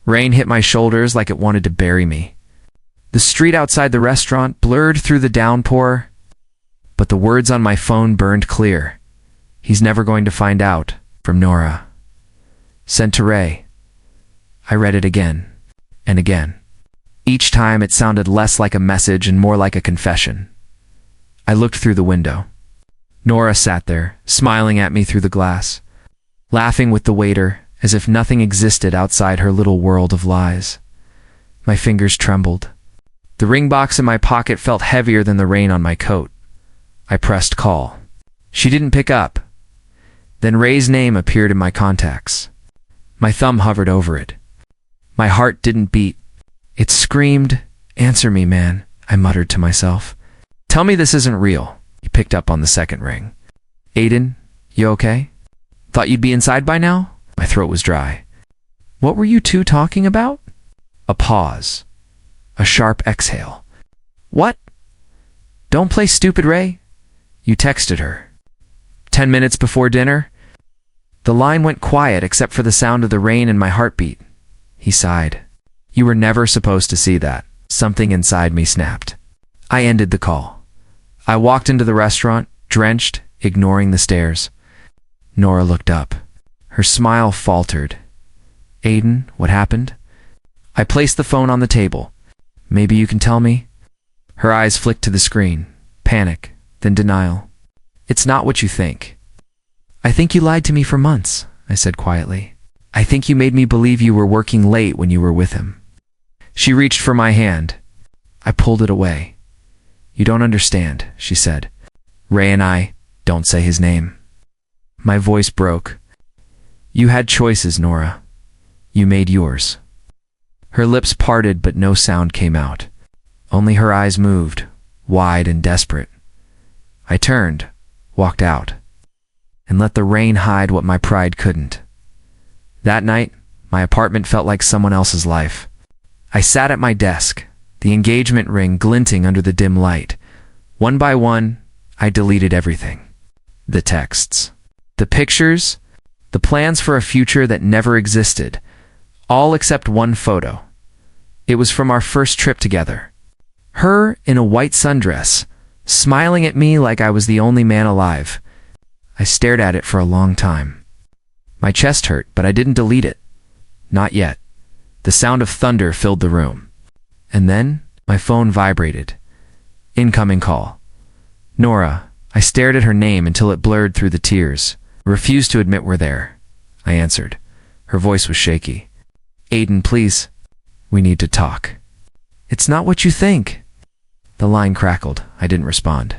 Rain hit my shoulders like it wanted to bury me. The street outside the restaurant blurred through the downpour, but the words on my phone burned clear. He's never going to find out, from Nora. Sent to Ray. I read it again and again. Each time it sounded less like a message and more like a confession. I looked through the window. Nora sat there, smiling at me through the glass, laughing with the waiter as if nothing existed outside her little world of lies. My fingers trembled. The ring box in my pocket felt heavier than the rain on my coat. I pressed call. She didn't pick up. Then Ray's name appeared in my contacts. My thumb hovered over it. My heart didn't beat. It screamed, "Answer me, man," I muttered to myself. "Tell me this isn't real." He picked up on the second ring. "Aiden, you okay? Thought you'd be inside by now?" My throat was dry. "What were you two talking about?" A pause. A sharp exhale. "What? Don't play stupid, Ray. You texted her 10 minutes before dinner?" The line went quiet except for the sound of the rain and my heartbeat. He sighed. "You were never supposed to see that." Something inside me snapped. I ended the call. I walked into the restaurant, drenched, ignoring the stares. Nora looked up. Her smile faltered. "Aiden, what happened?" I placed the phone on the table. "Maybe you can tell me?" Her eyes flicked to the screen. Panic, then denial. "It's not what you think." "I think you lied to me for months," I said quietly. "I think you made me believe you were working late when you were with him." She reached for my hand. I pulled it away. "You don't understand," she said. "Ray and I don't say his name." My voice broke. "You had choices, Nora. You made yours." Her lips parted, but no sound came out. Only her eyes moved, wide and desperate. I turned, walked out, and let the rain hide what my pride couldn't. That night, my apartment felt like someone else's life. I sat at my desk, the engagement ring glinting under the dim light. One by one, I deleted everything. The texts, the pictures, the plans for a future that never existed, all except one photo. It was from our first trip together. Her in a white sundress, smiling at me like I was the only man alive. I stared at it for a long time. My chest hurt, but I didn't delete it. Not yet. The sound of thunder filled the room. And then, my phone vibrated. Incoming call. "Nora." I stared at her name until it blurred through the tears. "Refused to admit we're there." I answered. Her voice was shaky. "Aiden, please. We need to talk." "It's not what you think." The line crackled. I didn't respond.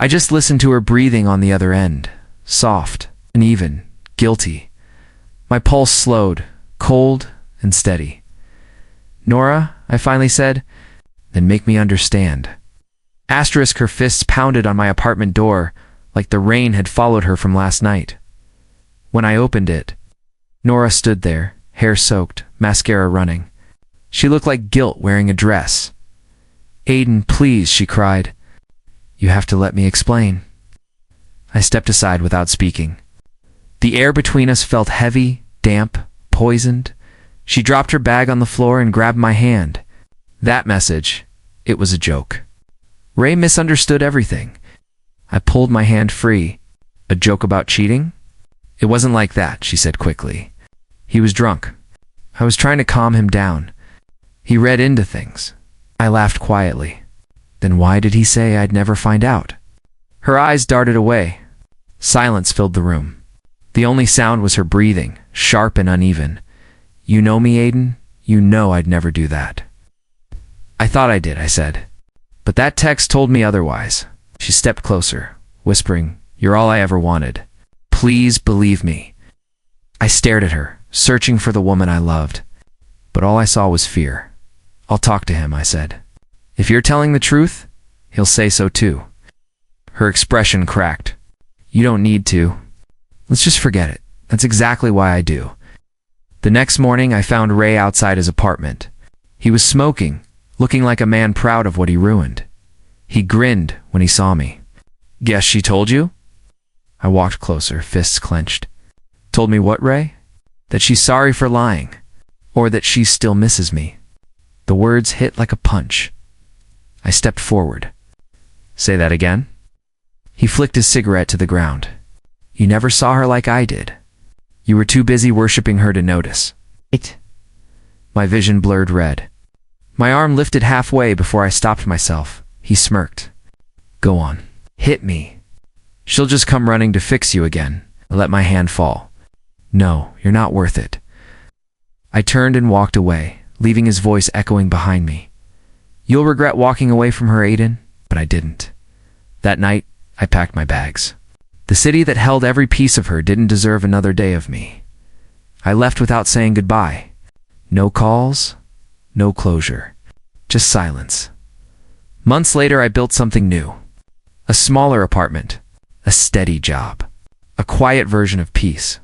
I just listened to her breathing on the other end. Soft, uneven, guilty. My pulse slowed, cold and steady. "Nora," I finally said, "then make me understand." Asterisk, her fists pounded on my apartment door like the rain had followed her from last night. When I opened it, Nora stood there, hair soaked, mascara running. She looked like guilt wearing a dress. "Aiden, please," she cried. "You have to let me explain." I stepped aside without speaking. The air between us felt heavy, damp, poisoned. She dropped her bag on the floor and grabbed my hand. That message, it was a joke. Ray misunderstood everything. I pulled my hand free. "A joke about cheating?" "It wasn't like that," she said quickly. "He was drunk. I was trying to calm him down. He read into things." I laughed quietly. "Then why did he say I'd never find out?" Her eyes darted away. Silence filled the room. The only sound was her breathing, sharp and uneven. "You know me, Aiden? You know I'd never do that." "I thought I did," I said. "But that text told me otherwise." She stepped closer, whispering, "You're all I ever wanted. Please believe me." I stared at her, searching for the woman I loved. But all I saw was fear. "I'll talk to him," I said. "If you're telling the truth, he'll say so too." Her expression cracked. "You don't need to. Let's just forget it. That's exactly why I do." The next morning, I found Ray outside his apartment. He was smoking, looking like a man proud of what he ruined. He grinned when he saw me. "Guess she told you?" I walked closer, fists clenched. "Told me what, Ray?" "That she's sorry for lying." or that she still misses me. The words hit like a punch. I stepped forward. Say that again? He flicked his cigarette to the ground. You never saw her like I did. You were too busy worshipping her to notice. My vision blurred red. My arm lifted halfway before I stopped myself. He smirked. Go on. Hit me. She'll just come running to fix you again. I let my hand fall. No, you're not worth it. I turned and walked away, leaving his voice echoing behind me. You'll regret walking away from her, Aiden, but I didn't. That night, I packed my bags. The city that held every piece of her didn't deserve another day of me. I left without saying goodbye. No calls, no closure, just silence. Months later, I built something new. A smaller apartment, a steady job, a quiet version of peace.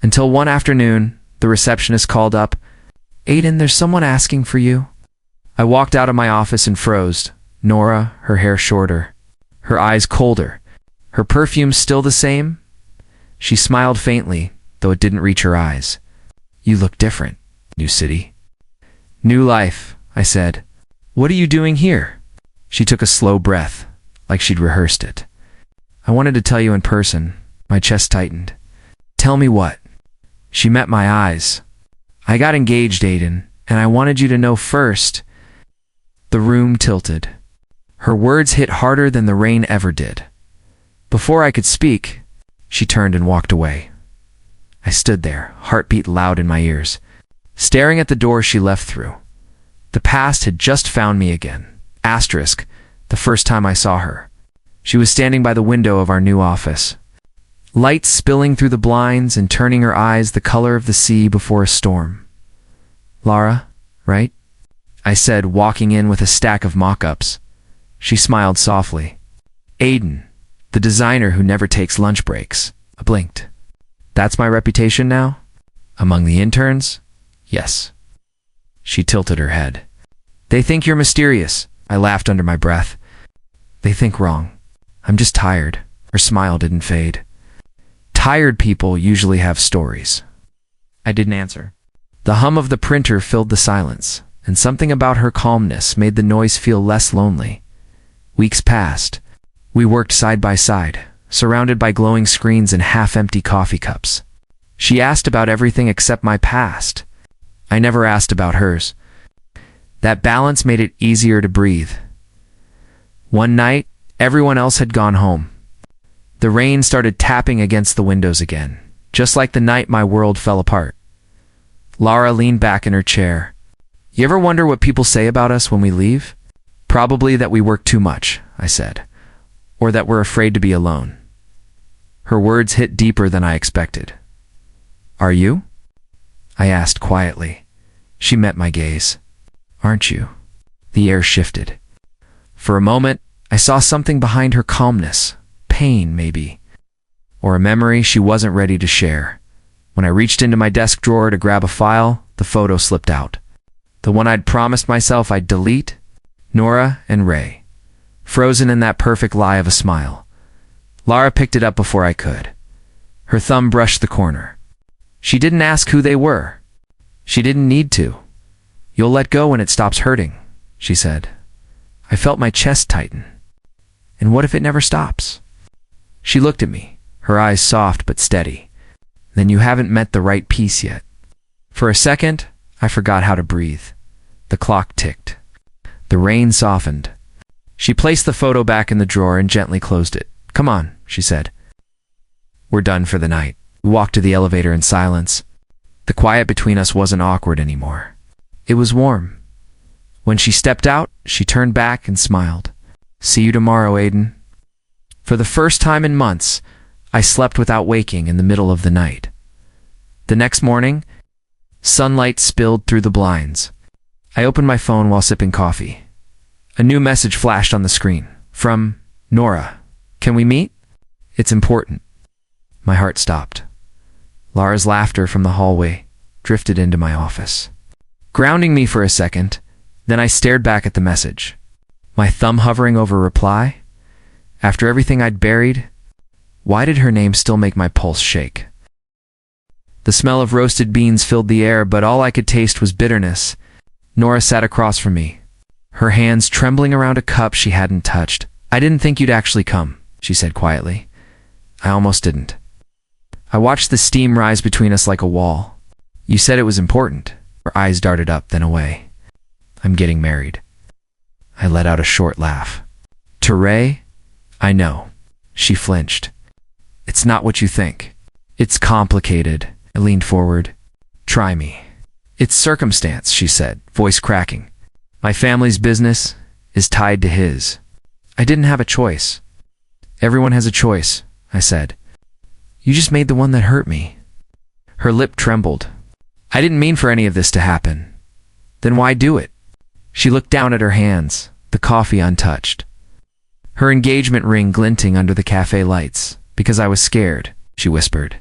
Until one afternoon, the receptionist called up, Aiden, there's someone asking for you. I walked out of my office and froze. Nora, her hair shorter, her eyes colder, her perfume still the same. She smiled faintly, though it didn't reach her eyes. You look different, new city. New life, I said. What are you doing here? She took a slow breath, like she'd rehearsed it. I wanted to tell you in person. My chest tightened. Tell me what? She met my eyes. I got engaged, Aiden, and I wanted you to know first. The room tilted. Her words hit harder than the rain ever did. Before I could speak, she turned and walked away. I stood there, heartbeat loud in my ears, staring at the door she left through. The past had just found me again. Asterisk, the first time I saw her. She was standing by the window of our new office. Light spilling through the blinds and turning her eyes the color of the sea before a storm. Lara, right? I said, walking in with a stack of mock-ups. She smiled softly. Aiden, the designer who never takes lunch breaks. I blinked. That's my reputation now? Among the interns? Yes. She tilted her head. They think you're mysterious. I laughed under my breath. They think wrong. I'm just tired. Her smile didn't fade. Tired people usually have stories. I didn't answer. The hum of the printer filled the silence, and something about her calmness made the noise feel less lonely. Weeks passed. We worked side by side, surrounded by glowing screens and half-empty coffee cups. She asked about everything except my past. I never asked about hers. That balance made it easier to breathe. One night, everyone else had gone home. The rain started tapping against the windows again, just like the night my world fell apart. Lara leaned back in her chair. You ever wonder what people say about us when we leave? Probably that we work too much, I said, or that we're afraid to be alone. Her words hit deeper than I expected. Are you? I asked quietly. She met my gaze. Aren't you? The air shifted. For a moment, I saw something behind her calmness. Pain, maybe. Or a memory she wasn't ready to share. When I reached into my desk drawer to grab a file, the photo slipped out. The one I'd promised myself I'd delete? Nora and Ray. Frozen in that perfect lie of a smile. Lara picked it up before I could. Her thumb brushed the corner. She didn't ask who they were. She didn't need to. You'll let go when it stops hurting, she said. I felt my chest tighten. And what if it never stops? She looked at me, her eyes soft but steady. Then you haven't met the right piece yet. For a second, I forgot how to breathe. The clock ticked. The rain softened. She placed the photo back in the drawer and gently closed it. Come on, she said. We're done for the night. We walked to the elevator in silence. The quiet between us wasn't awkward anymore. It was warm. When she stepped out, she turned back and smiled. See you tomorrow, Aiden. For the first time in months, I slept without waking in the middle of the night. The next morning, sunlight spilled through the blinds. I opened my phone while sipping coffee. A new message flashed on the screen. From Nora. Can we meet? It's important. My heart stopped. Lara's laughter from the hallway drifted into my office, grounding me for a second. Then I stared back at the message, my thumb hovering over reply. After everything I'd buried, why did her name still make my pulse shake? The smell of roasted beans filled the air, but all I could taste was bitterness. Nora sat across from me, her hands trembling around a cup she hadn't touched. "I didn't think you'd actually come," she said quietly. "I almost didn't." I watched the steam rise between us like a wall. "You said it was important." Her eyes darted up, then away. "I'm getting married." I let out a short laugh. "To Ray?" "I know." She flinched. "It's not what you think. It's complicated." I leaned forward. "Try me." "It's circumstance," she said, voice cracking. "My family's business is tied to his." I didn't have a choice. "Everyone has a choice," I said. "You just made the one that hurt me." Her lip trembled. "I didn't mean for any of this to happen." "Then why do it?" She looked down at her hands, the coffee untouched. Her engagement ring glinting under the cafe lights. "Because I was scared," she whispered.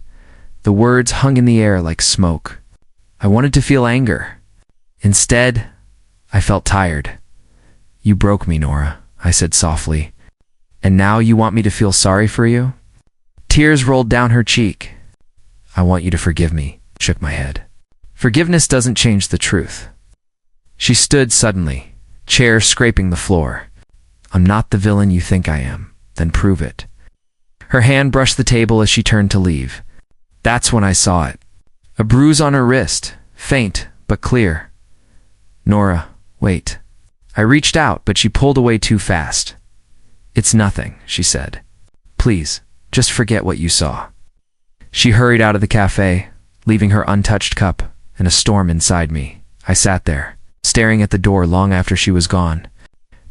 The words hung in the air like smoke. I wanted to feel anger. Instead, I felt tired. "You broke me, Nora," I said softly. "And now you want me to feel sorry for you?" Tears rolled down her cheek. "I want you to forgive me," shook my head. "Forgiveness doesn't change the truth." She stood suddenly, chair scraping the floor. "I'm not the villain you think I am. Then prove it." Her hand brushed the table as she turned to leave. That's when I saw it. A bruise on her wrist, faint but clear. "Nora, wait." I reached out, but she pulled away too fast. "It's nothing," she said. "Please, just forget what you saw." She hurried out of the cafe, leaving her untouched cup and a storm inside me. I sat there, staring at the door long after she was gone.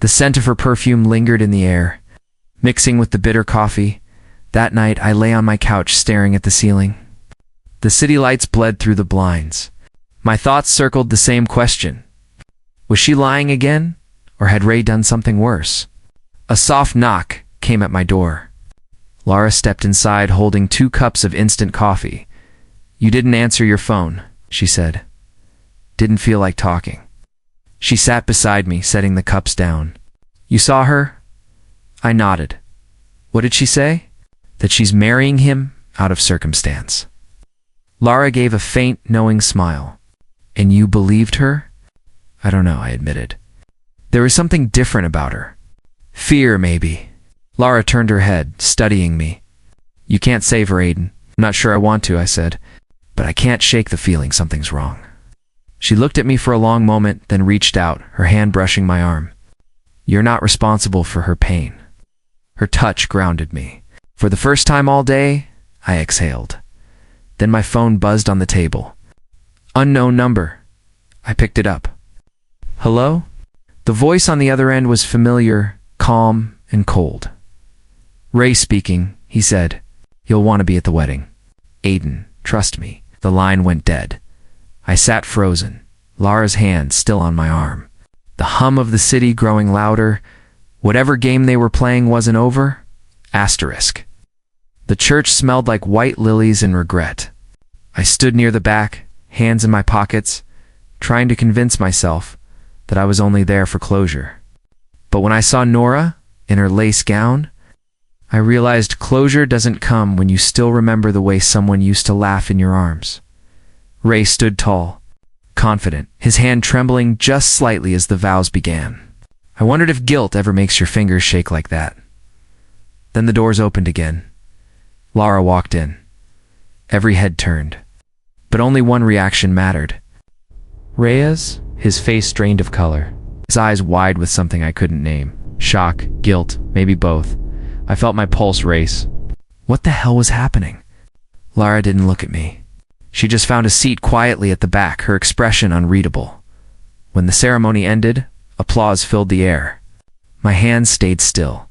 The scent of her perfume lingered in the air, mixing with the bitter coffee. That night, I lay on my couch staring at the ceiling. The city lights bled through the blinds. My thoughts circled the same question. Was she lying again, or had Ray done something worse? A soft knock came at my door. Laura stepped inside holding 2 cups of instant coffee. "You didn't answer your phone," she said. "Didn't feel like talking." She sat beside me, setting the cups down. "You saw her?" I nodded. "What did she say?" "That she's marrying him out of circumstance." Laura gave a faint, knowing smile. "And you believed her?" "I don't know," I admitted. There was something different about her. Fear, maybe. Laura turned her head, studying me. "You can't save her, Aiden." "I'm not sure I want to," I said. "But I can't shake the feeling something's wrong." She looked at me for a long moment, then reached out, her hand brushing my arm. "You're not responsible for her pain." Her touch grounded me. For the first time all day, I exhaled. Then my phone buzzed on the table. Unknown number. I picked it up. "Hello?" The voice on the other end was familiar, calm, and cold. "Ray speaking," he said. "You'll want to be at the wedding." "Aiden, trust me." The line went dead. I sat frozen, Laura's hand still on my arm. The hum of the city growing louder. Whatever game they were playing wasn't over. Asterisk. The church smelled like white lilies and regret. I stood near the back, hands in my pockets, trying to convince myself that I was only there for closure. But when I saw Nora, in her lace gown, I realized closure doesn't come when you still remember the way someone used to laugh in your arms. Ray stood tall, confident, his hand trembling just slightly as the vows began. I wondered if guilt ever makes your fingers shake like that. Then the doors opened again. Laura walked in. Every head turned. But only one reaction mattered. Reyes, his face drained of color, his eyes wide with something I couldn't name. Shock, guilt, maybe both. I felt my pulse race. What the hell was happening? Laura didn't look at me. She just found a seat quietly at the back, her expression unreadable. When the ceremony ended, applause filled the air. My hands stayed still.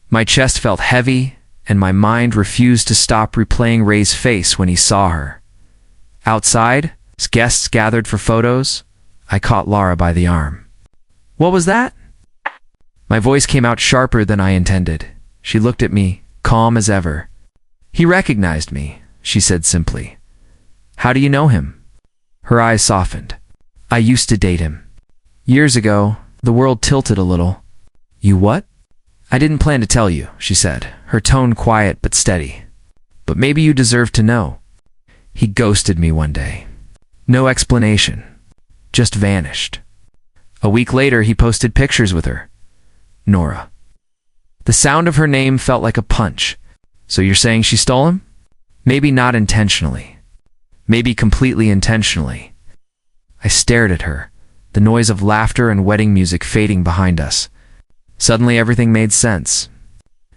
My chest felt heavy, and my mind refused to stop replaying Ray's face when he saw her. Outside, as guests gathered for photos, I caught Laura by the arm. "What was that?" My voice came out sharper than I intended. She looked at me, calm as ever. "He recognized me," she said simply. "How do you know him?" Her eyes softened. "I used to date him. Years ago, the world tilted a little." "You what?" "I didn't plan to tell you," she said, her tone quiet but steady. "But maybe you deserve to know. He ghosted me one day. No explanation. Just vanished. A week later, he posted pictures with her. Nora. The sound of her name felt like a punch. So you're saying she stole him? Maybe not intentionally. Maybe completely intentionally. I stared at her, the noise of laughter and wedding music fading behind us. Suddenly everything made sense.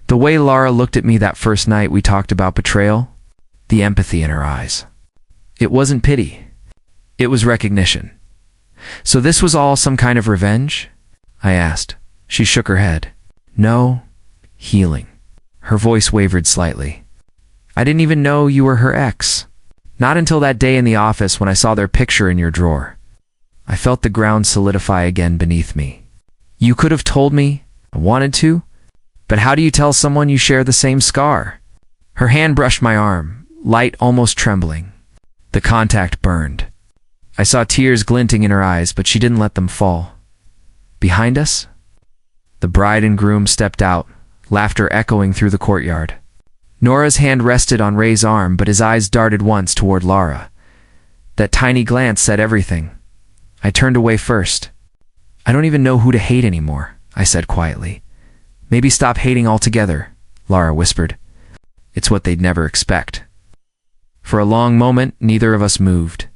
The way Lara looked at me that first night we talked about betrayal, the empathy in her eyes. It wasn't pity. It was recognition. So this was all some kind of revenge? I asked. She shook her head. No, healing. Her voice wavered slightly. I didn't even know you were her ex. Not until that day in the office when I saw their picture in your drawer. I felt the ground solidify again beneath me. You could have told me, I wanted to, but how do you tell someone you share the same scar? Her hand brushed my arm, light almost trembling. The contact burned. I saw tears glinting in her eyes, but she didn't let them fall. Behind us? The bride and groom stepped out, laughter echoing through the courtyard. Nora's hand rested on Ray's arm, but his eyes darted once toward Lara. That tiny glance said everything. I turned away first. I don't even know who to hate anymore, I said quietly. Maybe stop hating altogether, Lara whispered. It's what they'd never expect. For a long moment, neither of us moved.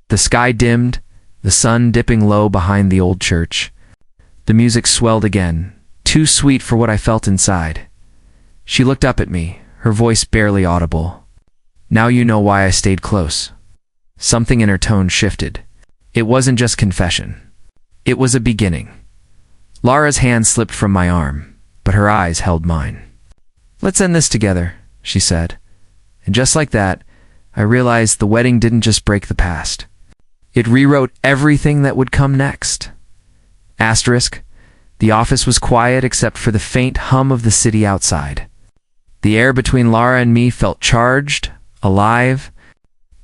The sky dimmed, the sun dipping low behind the old church. The music swelled again, too sweet for what I felt inside. She looked up at me, her voice barely audible. Now you know why I stayed close. Something in her tone shifted. It wasn't just confession. It was a beginning. Lara's hand slipped from my arm, but her eyes held mine. Let's end this together, she said. And just like that, I realized the wedding didn't just break the past. It rewrote everything that would come next. Asterisk, the office was quiet except for the faint hum of the city outside. The air between Lara and me felt charged, alive.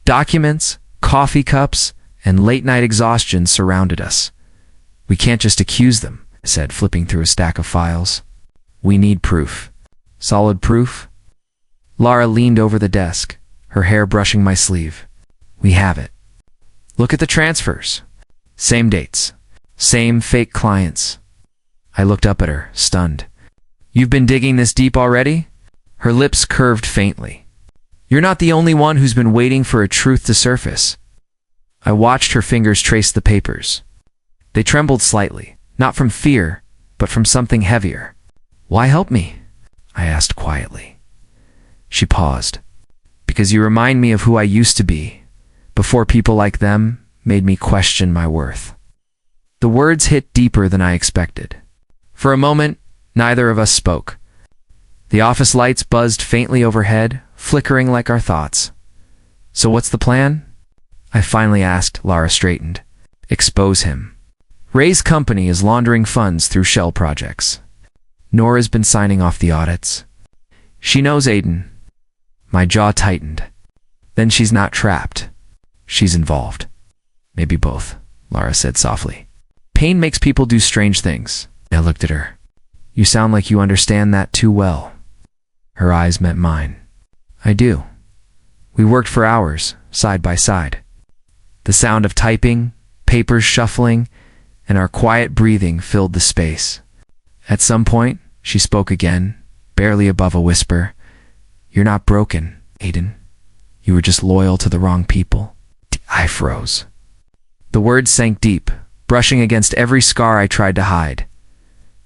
Documents, coffee cups, and late-night exhaustion surrounded us. We can't just accuse them, I said, flipping through a stack of files. We need proof. Solid proof? Lara leaned over the desk, her hair brushing my sleeve. We have it. Look at the transfers. Same dates. Same fake clients. I looked up at her, stunned. You've been digging this deep already? Her lips curved faintly. You're not the only one who's been waiting for a truth to surface. I watched her fingers trace the papers. They trembled slightly, not from fear, but from something heavier. Why help me? I asked quietly. She paused. Because you remind me of who I used to be, before people like them made me question my worth. The words hit deeper than I expected. For a moment, neither of us spoke. The office lights buzzed faintly overhead, flickering like our thoughts. So what's the plan? I finally asked. Lara straightened. Expose him. Ray's company is laundering funds through shell projects. Nora's been signing off the audits. She knows Aiden. My jaw tightened. Then she's not trapped. She's involved. Maybe both, Lara said softly. Pain makes people do strange things. I looked at her. You sound like you understand that too well. Her eyes met mine. I do. We worked for hours, side by side. The sound of typing, papers shuffling, and our quiet breathing filled the space. At some point, she spoke again, barely above a whisper. You're not broken, Aiden. You were just loyal to the wrong people. I froze. The words sank deep, brushing against every scar I tried to hide.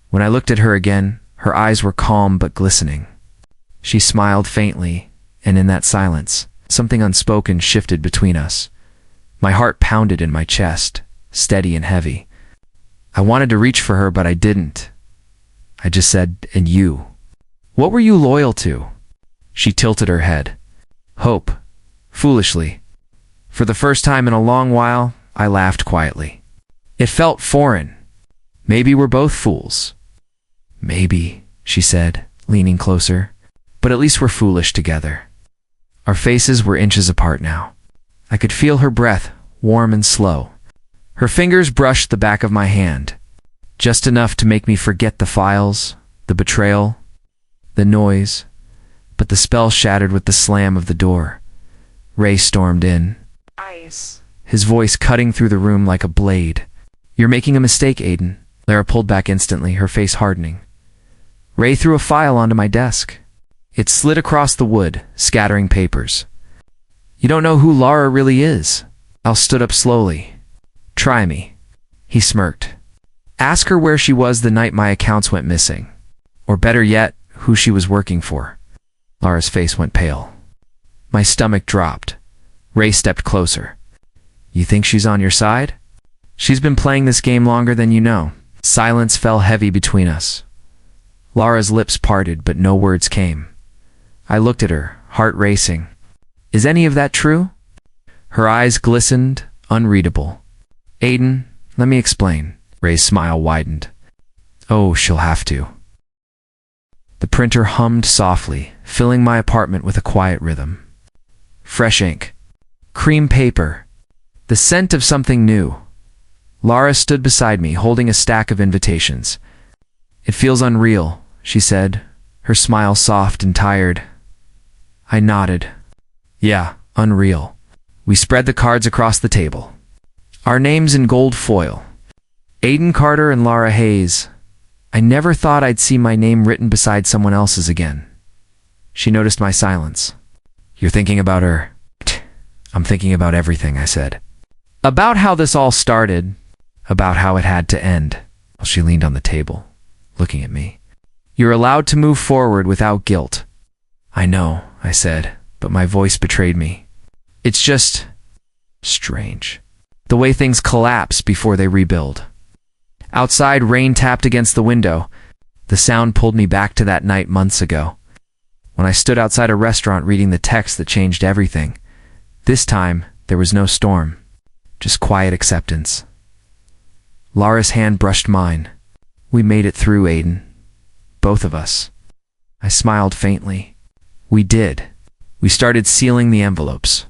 When I looked at her again, her eyes were calm but glistening. She smiled faintly, and in that silence, something unspoken shifted between us. My heart pounded in my chest, steady and heavy. I wanted to reach for her, but I didn't. I just said, and you? What were you loyal to? She tilted her head. Hope. Foolishly. For the first time in a long while, I laughed quietly. It felt foreign. Maybe we're both fools. Maybe, she said, leaning closer. But at least we're foolish together. Our faces were inches apart now. I could feel her breath, warm and slow. Her fingers brushed the back of my hand, just enough to make me forget the files, the betrayal, the noise, but the spell shattered with the slam of the door. Ray stormed in, Ice. his voice cutting through the room like a blade. You're making a mistake, Aiden. Lara pulled back instantly, her face hardening. Ray threw a file onto my desk. It slid across the wood, scattering papers. You don't know who Lara really is. Al stood up slowly. Try me. He smirked. Ask her where she was the night my accounts went missing. Or better yet, who she was working for. Lara's face went pale. My stomach dropped. Ray stepped closer. You think she's on your side? She's been playing this game longer than you know. Silence fell heavy between us. Lara's lips parted, but no words came. I looked at her, heart racing. Is any of that true? Her eyes glistened, unreadable. Aiden, let me explain. Ray's smile widened. Oh, she'll have to. The printer hummed softly, filling my apartment with a quiet rhythm. Fresh ink. Cream paper. The scent of something new. Lara stood beside me, holding a stack of invitations. It feels unreal, she said, her smile soft and tired. I nodded. Yeah, unreal. We spread the cards across the table. Our names in gold foil. Aiden Carter and Lara Hayes. I never thought I'd see my name written beside someone else's again. She noticed my silence. You're thinking about her? I'm thinking about everything, I said. About how this all started. About how it had to end. She leaned on the table, looking at me. You're allowed to move forward without guilt. I know, I said, but my voice betrayed me. It's just strange. The way things collapse before they rebuild. Outside, rain tapped against the window. The sound pulled me back to that night months ago, when I stood outside a restaurant reading the text that changed everything. This time, there was no storm, just quiet acceptance. Lara's hand brushed mine. We made it through, Aiden. Both of us. I smiled faintly. We did. We started sealing the envelopes,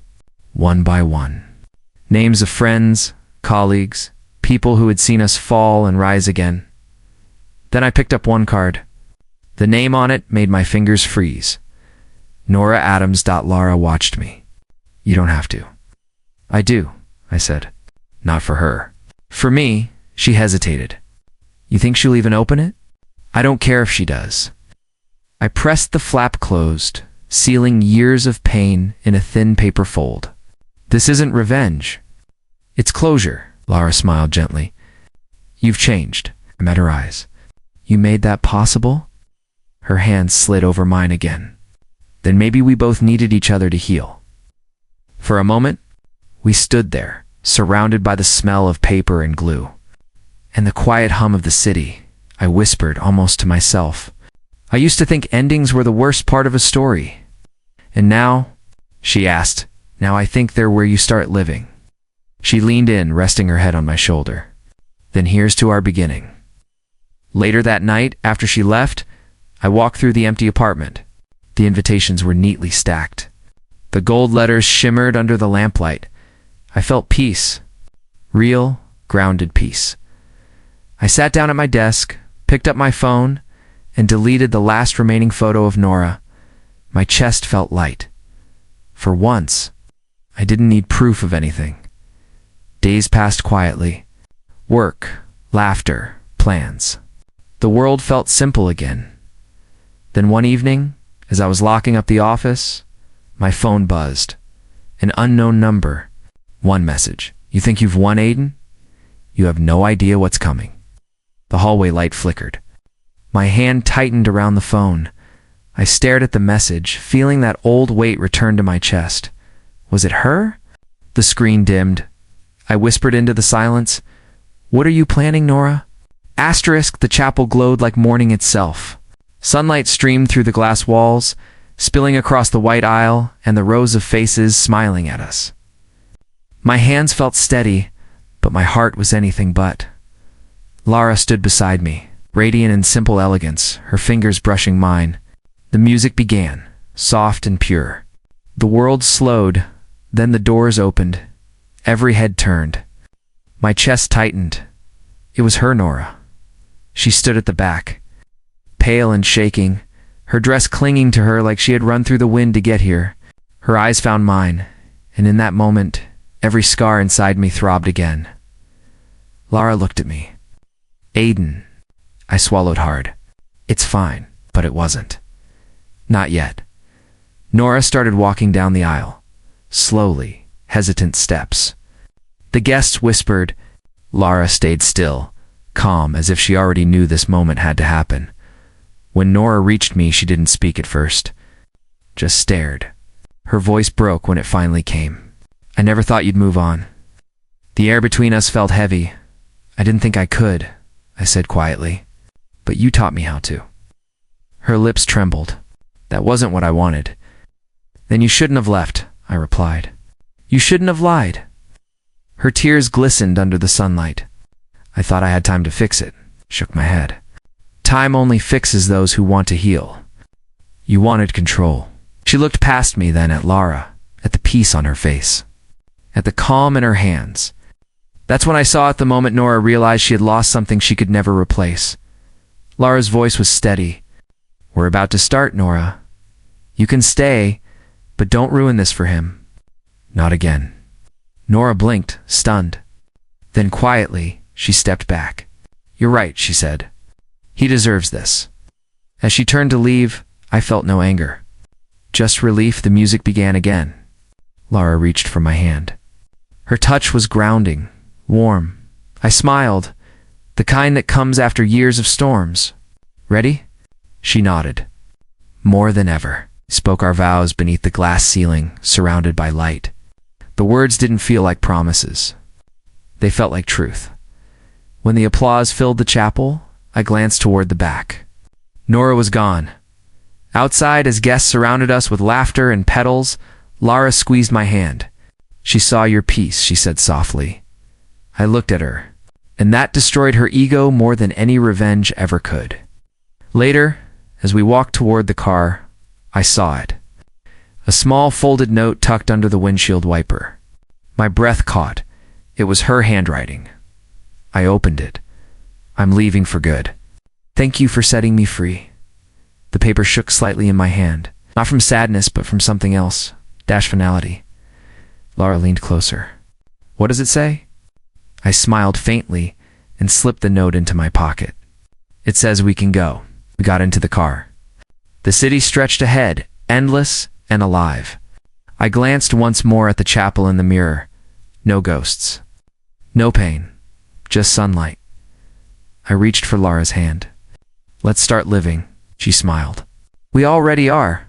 one by one. Names of friends, colleagues, people who had seen us fall and rise again. Then I picked up one card. The name on it made my fingers freeze. Nora Adams. Lara watched me. You don't have to. I do, I said. Not for her. For me, she hesitated. You think she'll even open it? I don't care if she does. I pressed the flap closed, sealing years of pain in a thin paper fold. This isn't revenge. It's closure, Lara smiled gently. You've changed. I met her eyes. You made that possible? Her hand slid over mine again. Then maybe we both needed each other to heal. For a moment, we stood there, surrounded by the smell of paper and glue. And the quiet hum of the city. I whispered, almost to myself. I used to think endings were the worst part of a story. And now, she asked, now I think they're where you start living. She leaned in, resting her head on my shoulder. Then here's to our beginning. Later that night, after she left, I walked through the empty apartment. The invitations were neatly stacked. The gold letters shimmered under the lamplight. I felt peace. Real, grounded peace. I sat down at my desk, picked up my phone, and deleted the last remaining photo of Nora. My chest felt light. For once, I didn't need proof of anything. Days passed quietly. Work, laughter, plans. The world felt simple again. Then one evening, as I was locking up the office, my phone buzzed. An unknown number. One message. You think you've won, Aiden? You have no idea what's coming. The hallway light flickered. My hand tightened around the phone. I stared at the message, feeling that old weight return to my chest. Was it her? The screen dimmed. I whispered into the silence. What are you planning, Nora? Asterisk, the chapel glowed like morning itself. Sunlight streamed through the glass walls, spilling across the white aisle and the rows of faces smiling at us. My hands felt steady, but my heart was anything but. Lara stood beside me, radiant in simple elegance, her fingers brushing mine. The music began, soft and pure. The world slowed, then the doors opened. Every head turned. My chest tightened. It was her, Nora. She stood at the back, pale and shaking, her dress clinging to her like she had run through the wind to get here. Her eyes found mine, and in that moment, every scar inside me throbbed again. Lara looked at me. Aiden. I swallowed hard. It's fine, but it wasn't. Not yet. Nora started walking down the aisle. Slowly, hesitant steps. The guests whispered. Lara stayed still, calm, as if she already knew this moment had to happen. When Nora reached me, she didn't speak at first. Just stared. Her voice broke when it finally came. I never thought you'd move on. The air between us felt heavy. I didn't think I could, I said quietly. But you taught me how to. Her lips trembled. That wasn't what I wanted. Then you shouldn't have left, I replied. You shouldn't have lied. Her tears glistened under the sunlight. I thought I had time to fix it, shook my head. Time only fixes those who want to heal. You wanted control. She looked past me then at Lara, at the peace on her face, at the calm in her hands. That's when I saw at the moment Nora realized she had lost something she could never replace. Lara's voice was steady. We're about to start, Nora. You can stay, but don't ruin this for him. Not again. Nora blinked, stunned. Then quietly, she stepped back. You're right, she said. He deserves this. As she turned to leave, I felt no anger. Just relief. The music began again. Lara reached for my hand. Her touch was grounding, warm. I smiled, the kind that comes after years of storms. Ready? She nodded. More than ever, spoke our vows beneath the glass ceiling, surrounded by light. The words didn't feel like promises. They felt like truth. When the applause filled the chapel, I glanced toward the back. Nora was gone. Outside, as guests surrounded us with laughter and petals, Lara squeezed my hand. She saw your piece, she said softly. I looked at her, and that destroyed her ego more than any revenge ever could. Later, as we walked toward the car, I saw it. A small folded note tucked under the windshield wiper. My breath caught. It was her handwriting. I opened it. I'm leaving for good. Thank you for setting me free. The paper shook slightly in my hand. Not from sadness, but from something else. Finality. Lara leaned closer. What does it say? I smiled faintly and slipped the note into my pocket. It says we can go. We got into the car. The city stretched ahead, endless and alive. I glanced once more at the chapel in the mirror. No ghosts. No pain. Just sunlight. I reached for Lara's hand. Let's start living, she smiled. We already are.